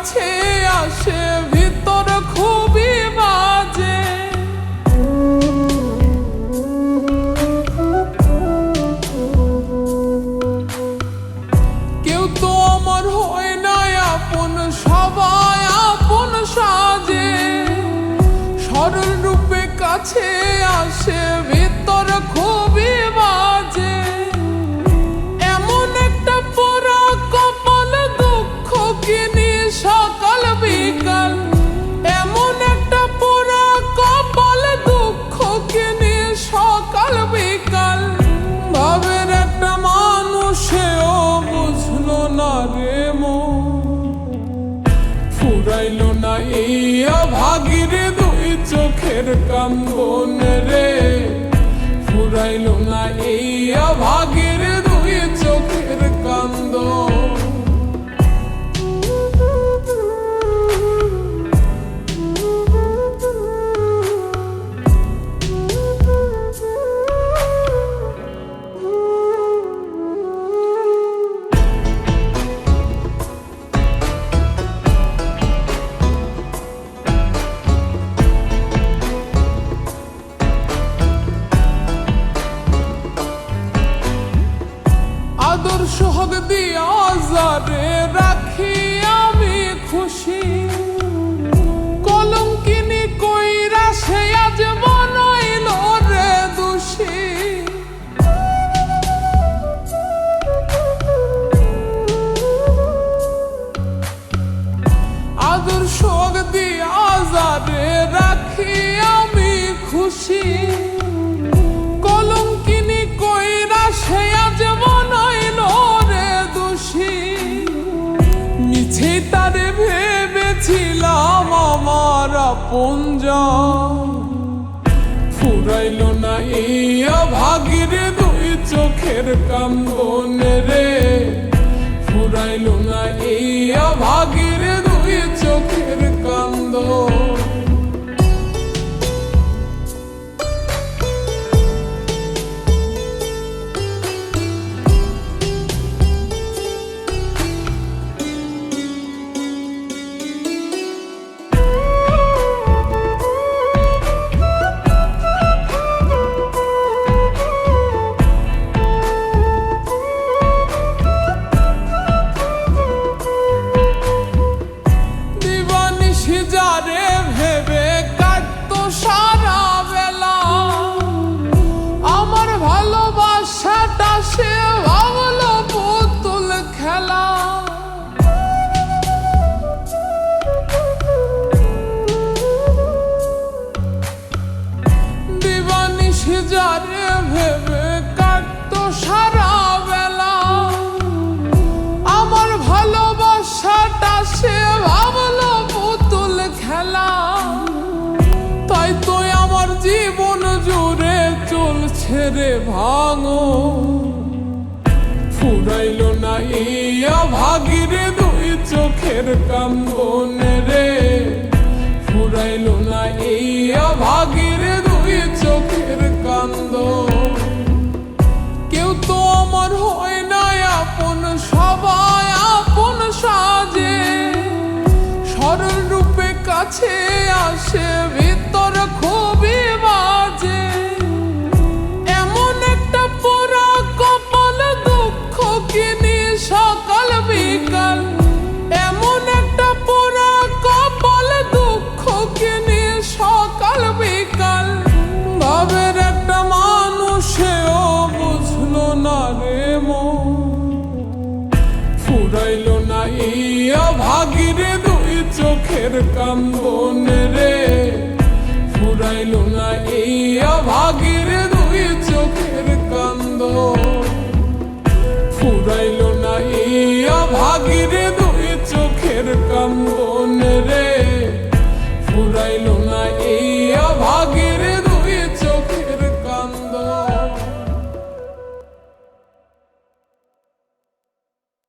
কাছে আসে ভিতর খুবই বাজে। কেউ তো আমার হয় না আপন, সবাই আপন সাজে। সরল রূপে কাছে আসে ভিতর খুবই বাজে। এমন একটা পোড়া কপাল, দুঃখ কিনি সকাল বিকাল। এমন একটা পোড়া কপাল, দুঃখ কিনি সকাল বিকাল। ভাবের একটা মানুষেও বুঝলো না রে মন, ফুরাইলো না এই অভাগীর দুই চোখের কান্দন রে। ফুরাইলো না এই অভাগীর দুই চোখের কান্দন। আদর্শ হক দিয়া যারে রাখি আমি খুশি। কলঙ্কিনী কইরা সে আজ বানাইল রে দোষী। আদর্শ হক দিয়া যারে রাখি আমি খুশি। কলঙ্কিনী কইরা সে আজ বানাইল রে দোষী। মিছে তারে ভেবেছিলাম আমার আপনজন, ফুরাইলো না এই অভাগীর দুই চোখের কান্দন রে। ফুরাইলো না এই অভাগীর দুই চোখের কান্দন। যারে ভেবে কাটতো সারা বেলা, আমার ভালোবাসাটা সে ভাবলো পুতুল খেলা। দিবানিশি যারে ভেবে কাটতো সারা বেলা, আমার ভালোবাসাটা সে ভাবলো পুতুল খেলা। তাই তো আমার জীবন জুড়ে চলছে রে ভাঙন, ফুরাইলো না এই অভাগীর দুই চোখের কান্দন রে। ফুরাইলো না এই অভাগীর দুই চোখের কান্দন। কেউ তো আমার হয় না আপন, সবাই আপন সাজে। সরল রূপে কাছে আসে ভিতর খুবই বাজে। এমন একটা পোড়া কপাল, দুঃখ কিনি সকাল বিকাল। এমন একটা পোড়া কপাল, দুঃখ কিনি সকাল বিকাল। ভাবের একটা মানুষেও বুঝলো না রে মন, ফুরাইলো না এই অভাগীর দুই চোখের কান্দন রে। ফুরাইলো না এই অভাগীর দুই চোখের কান্দন। ফুরাইলো না এই অভাগীর দুই চোখের কান্দন রে। ফুরাইলো না এই